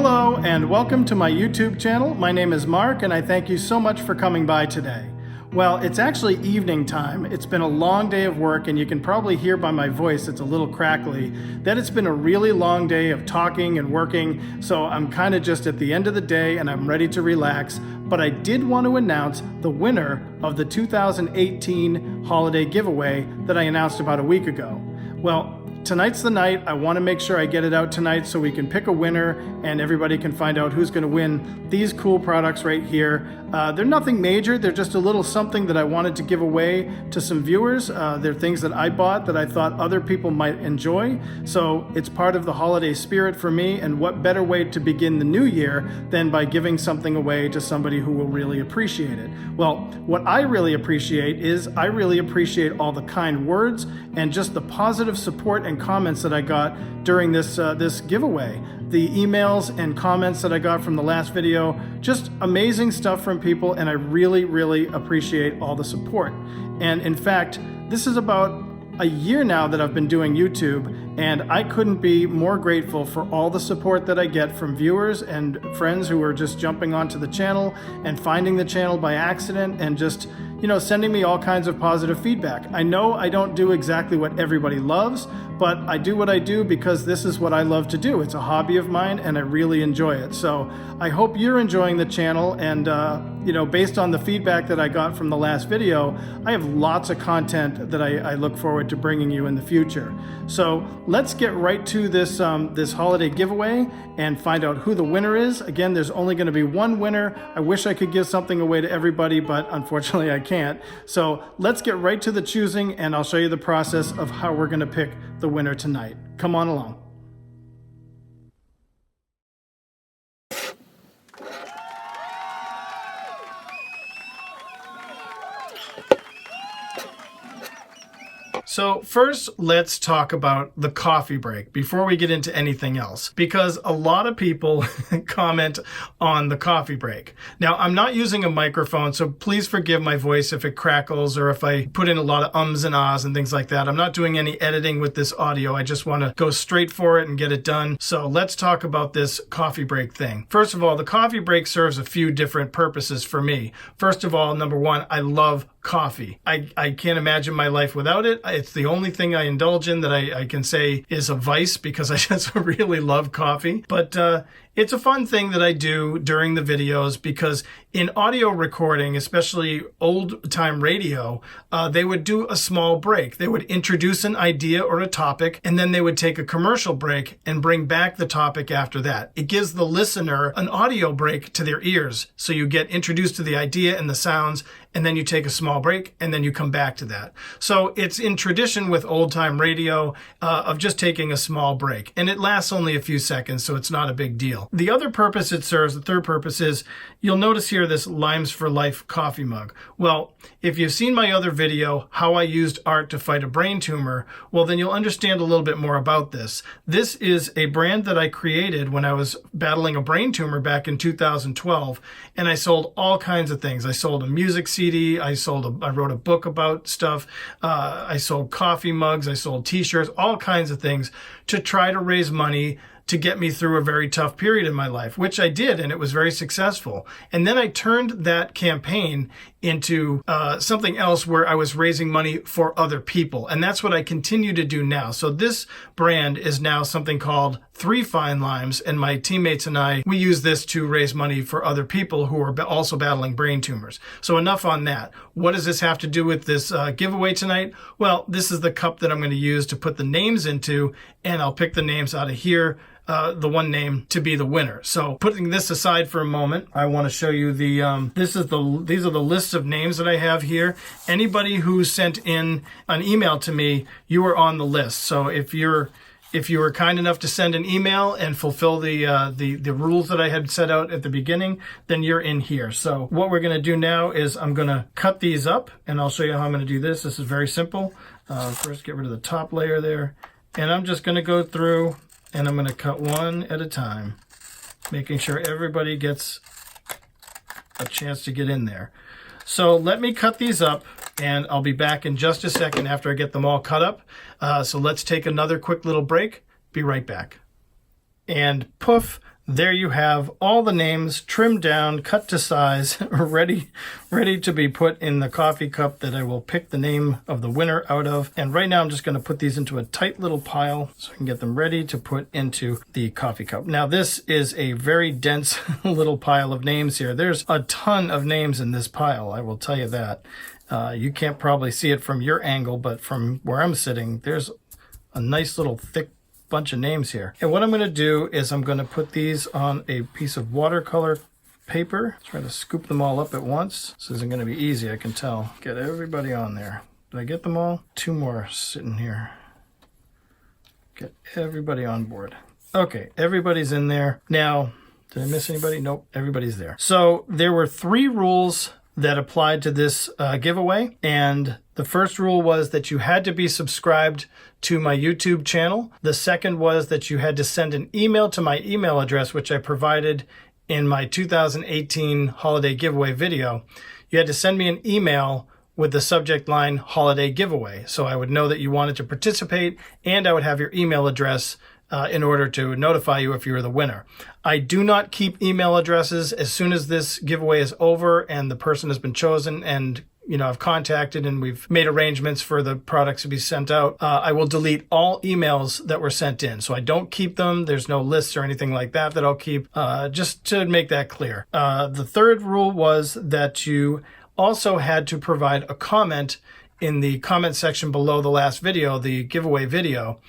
Hello and welcome to my YouTube channel. My name is Mark and I thank you so much for coming by today. Well, it's actually evening time. It's been a long day of work and you can probably hear by my voice, it's a little crackly, that it's been a really long day of talking and working. So I'm kind of just at the end of the day and I'm ready to relax. But I did want to announce the winner of the 2018 holiday giveaway that I announced about a week ago. Well, tonight's the night. I want to make sure I get it out tonight so we can pick a winner and everybody can find out who's going to win these cool products right here. They're nothing major. They're just a little something that I wanted to give away to some viewers. They're things that I bought that I thought other people might enjoy. So it's part of the holiday spirit for me. And what better way to begin the new year than by giving something away to somebody who will really appreciate it? Well, what I really appreciate is I really appreciate all the kind words and just the positive support and comments that I got during this giveaway. The emails and comments that I got from the last video, just amazing stuff from people, and I really appreciate all the support. And in fact, this is about a year now that I've been doing YouTube, and I couldn't be more grateful for all the support that I get from viewers and friends who are just jumping onto the channel and finding the channel by accident and just, sending me all kinds of positive feedback. I know I don't do exactly what everybody loves, but I do what I do because this is what I love to do. It's a hobby of mine and I really enjoy it. So I hope you're enjoying the channel, and based on the feedback that I got from the last video, I have lots of content that I look forward to bringing you in the future. So let's get right to this holiday giveaway and find out who the winner is. Again, there's only going to be one winner. I wish I could give something away to everybody, but unfortunately I can't. So let's get right to the choosing, and I'll show you the process of how we're going to pick the winner tonight. Come on along. So first, let's talk about the coffee break before we get into anything else, because a lot of people comment on the coffee break. Now, I'm not using a microphone, so please forgive my voice if it crackles or if I put in a lot of ums and ahs and things like that. I'm not doing any editing with this audio. I just want to go straight for it and get it done. So let's talk about this coffee break thing. First of all, the coffee break serves a few different purposes for me. First of all, number one, I love coffee. I can't imagine my life without it. It's the only thing I indulge in that I can say is a vice, because I just really love coffee. But it's a fun thing that I do during the videos, because in audio recording, especially old time radio, they would do a small break. They would introduce an idea or a topic, and then they would take a commercial break and bring back the topic after that. It gives the listener an audio break to their ears. So you get introduced to the idea and the sounds, and then you take a small break, and then you come back to that. So it's in tradition with old time radio of just taking a small break, and it lasts only a few seconds, so it's not a big deal. The other purpose it serves, the third purpose, is you'll notice here this Limes for Life coffee mug. Well, if you've seen my other video, how I used art to fight a brain tumor, well, then you'll understand a little bit more about this. This is a brand that I created when I was battling a brain tumor back in 2012, and I sold all kinds of things. I sold a music CD, I wrote a book about stuff, I sold coffee mugs, I sold t-shirts, all kinds of things to try to raise money to get me through a very tough period in my life, which I did, and it was very successful. And then I turned that campaign into something else where I was raising money for other people. And that's what I continue to do now. So this brand is now something called 3 Fine Limes, and my teammates and I, we use this to raise money for other people who are also battling brain tumors. So enough on that. What does this have to do with this giveaway tonight? Well, this is the cup that I'm going to use to put the names into, and I'll pick the names out of here. The one name to be the winner. So putting this aside for a moment, I want to show you these are the lists of names that I have here. Anybody who sent in an email to me, you are on the list. So if you were kind enough to send an email and fulfill the rules that I had set out at the beginning, then you're in here. So what we're going to do now is I'm going to cut these up, and I'll show you how I'm going to do this. This is very simple. First, get rid of the top layer there, and I'm just going to go through, and I'm going to cut one at a time, making sure everybody gets a chance to get in there. So let me cut these up, and I'll be back in just a second after I get them all cut up. So let's take another quick little break. Be right back. And poof, there you have all the names trimmed down, cut to size, ready to be put in the coffee cup that I will pick the name of the winner out of. And right now I'm just going to put these into a tight little pile so I can get them ready to put into the coffee cup. Now this is a very dense little pile of names here. There's a ton of names in this pile, I will tell you that. You can't probably see it from your angle, but from where I'm sitting, there's a nice little thick bunch of names here. And what I'm going to do is I'm going to put these on a piece of watercolor paper. Try to scoop them all up at once. This isn't going to be easy, I can tell. Get everybody on there. Did I get them all? 2 more sitting here. Get everybody on board. Okay, everybody's in there. Now, did I miss anybody? Nope, everybody's there. So there were 3 rules that applied to this giveaway. And the first rule was that you had to be subscribed to my YouTube channel. The second was that you had to send an email to my email address, which I provided in my 2018 holiday giveaway video. You had to send me an email with the subject line holiday giveaway. So I would know that you wanted to participate, and I would have your email address in order to notify you if you were the winner. I do not keep email addresses. As soon as this giveaway is over and the person has been chosen and I've contacted and we've made arrangements for the products to be sent out, I will delete all emails that were sent in. So I don't keep them. There's no lists or anything like that I'll keep, just to make that clear. The third rule was that you also had to provide a comment in the comment section below the last video, the giveaway video,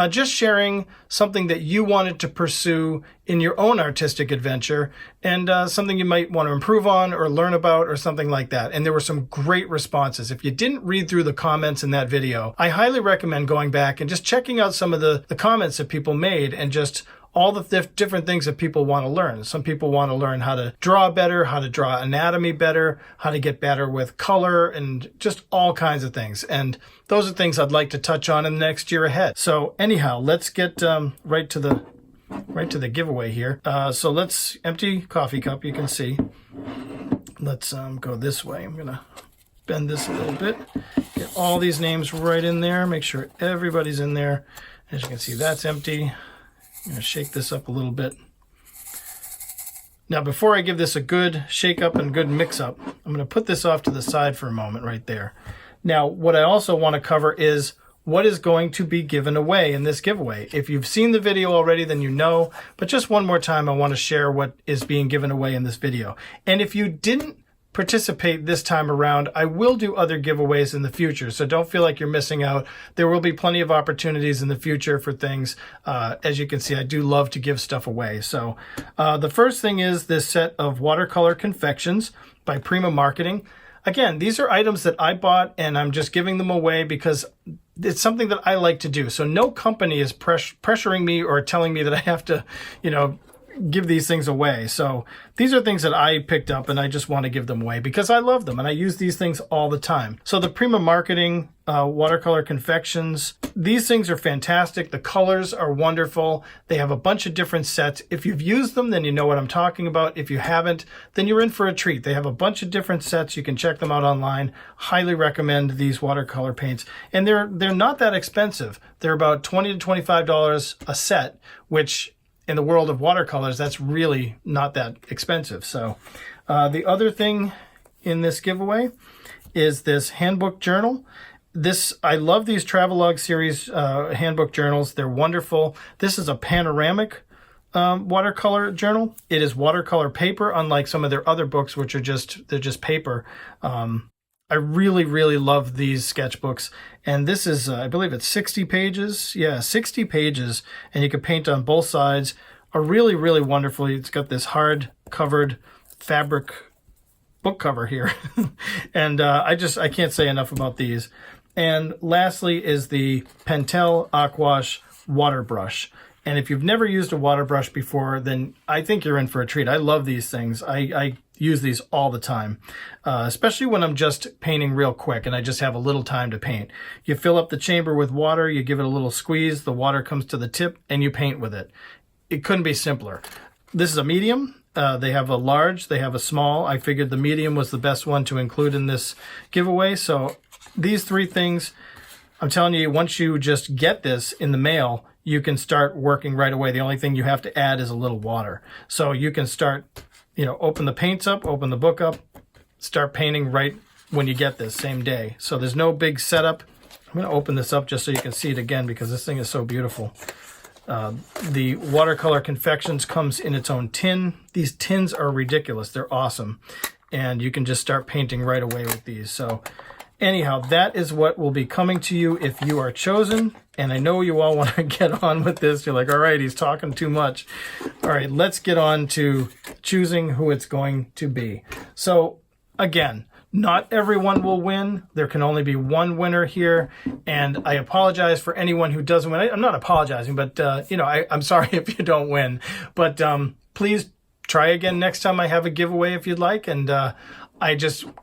just sharing something that you wanted to pursue in your own artistic adventure and something you might want to improve on or learn about or something like that. And there were some great responses. If you didn't read through the comments in that video, I highly recommend going back and just checking out some of the comments that people made and just all the different things that people want to learn. Some people want to learn how to draw better, how to draw anatomy better, how to get better with color, and just all kinds of things. And those are things I'd like to touch on in the next year ahead. So anyhow, let's get right to the giveaway here. So let's empty coffee cup. You can see. Let's go this way. I'm gonna bend this a little bit. Get all these names right in there. Make sure everybody's in there. As you can see, that's empty. I'm going to shake this up a little bit. Now, before I give this a good shake up and good mix up, I'm going to put this off to the side for a moment right there. Now, what I also want to cover is what is going to be given away in this giveaway. If you've seen the video already, then you know, but just one more time, I want to share what is being given away in this video. And if you didn't participate this time around, I will do other giveaways in the future, so don't feel like you're missing out. There will be plenty of opportunities in the future for things. As you can see, I do love to give stuff away. So the first thing is this set of watercolor confections by Prima Marketing. Again, these are items that I bought and I'm just giving them away because it's something that I like to do. So no company is pressuring me or telling me that I have to, give these things away. So these are things that I picked up and I just want to give them away because I love them and I use these things all the time. So the Prima Marketing watercolor confections, these things are fantastic. The colors are wonderful. They have a bunch of different sets. If you've used them, then you know what I'm talking about. If you haven't, then you're in for a treat. They have a bunch of different sets. You can check them out online. Highly recommend these watercolor paints. And they're not that expensive. They're about $20 to $25 a set, which in the world of watercolors, that's really not that expensive. So the other thing in this giveaway is this handbook journal. I love these Travelogue series handbook journals. They're wonderful. This is a panoramic watercolor journal. It is watercolor paper, unlike some of their other books, which are they're just paper. I really, really love these sketchbooks. And this is, I believe it's 60 pages. Yeah, 60 pages. And you can paint on both sides. A really, really wonderful. It's got this hard covered fabric book cover here. And I can't say enough about these. And lastly is the Pentel Aquash water brush. And if you've never used a water brush before, then I think you're in for a treat. I love these things. I use these all the time, especially when I'm just painting real quick and I just have a little time to paint. You fill up the chamber with water, you give it a little squeeze, the water comes to the tip, and you paint with it. It couldn't be simpler. This is a medium. They have a large, they have a small. I figured the medium was the best one to include in this giveaway. So these 3 things, I'm telling you, once you just get this in the mail, you can start working right away. The only thing you have to add is a little water. So you can start, open the paints up, open the book up, start painting right when you get this same day. So there's no big setup. I'm going to open this up just so you can see it again because this thing is so beautiful. The watercolor confections comes in its own tin. These tins are ridiculous. They're awesome. And you can just start painting right away with these. So anyhow, that is what will be coming to you if you are chosen. And I know you all want to get on with this. You're like, all right, he's talking too much. All right, let's get on to choosing who it's going to be. So again, not everyone will win. There can only be one winner here. And I apologize for anyone who doesn't win. I'm not apologizing, but, I'm sorry if you don't win. But please try again next time I have a giveaway if you'd like. And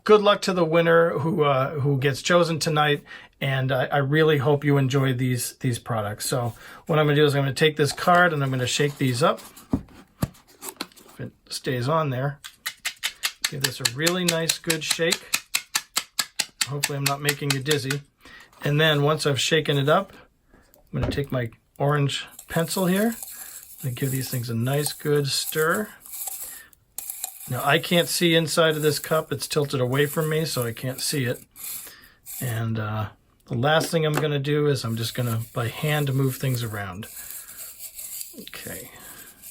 good luck to the winner who gets chosen tonight. And I really hope you enjoy these products. So what I'm going to do is I'm going to take this card and I'm going to shake these up. If it stays on there. Give this a really nice, good shake. Hopefully I'm not making you dizzy. And then once I've shaken it up, I'm going to take my orange pencil here and give these things a nice, good stir. Now, I can't see inside of this cup. It's tilted away from me, so I can't see it. And the last thing I'm going to do is I'm just going to, by hand, move things around. Okay.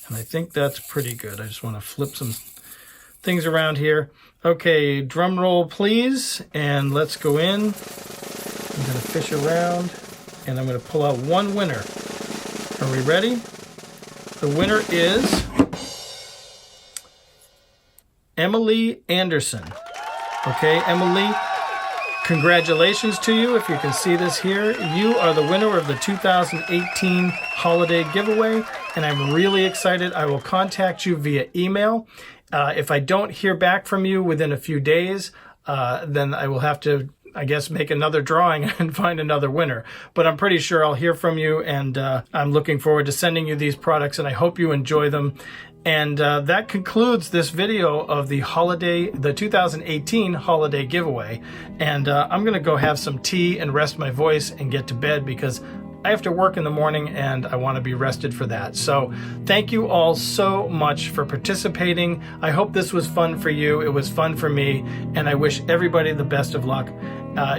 And I think that's pretty good. I just want to flip some things around here. Okay, drum roll please, and let's go in. I'm going to fish around, and I'm going to pull out one winner. Are we ready? The winner is Emily Anderson. Okay, Emily, congratulations to you. If you can see this here, you are the winner of the 2018 holiday giveaway, and I'm really excited. I will contact you via email. If I don't hear back from you within a few days, then I will have to, I guess, make another drawing and find another winner. But I'm pretty sure I'll hear from you, and I'm looking forward to sending you these products, and I hope you enjoy them. And that concludes this video of the 2018 holiday giveaway. And I'm going to go have some tea and rest my voice and get to bed because I have to work in the morning and I want to be rested for that. So thank you all so much for participating. I hope this was fun for you. It was fun for me. And I wish everybody the best of luck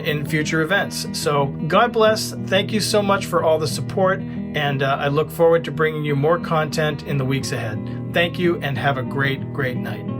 in future events. So God bless. Thank you so much for all the support. And I look forward to bringing you more content in the weeks ahead. Thank you and have a great, great night.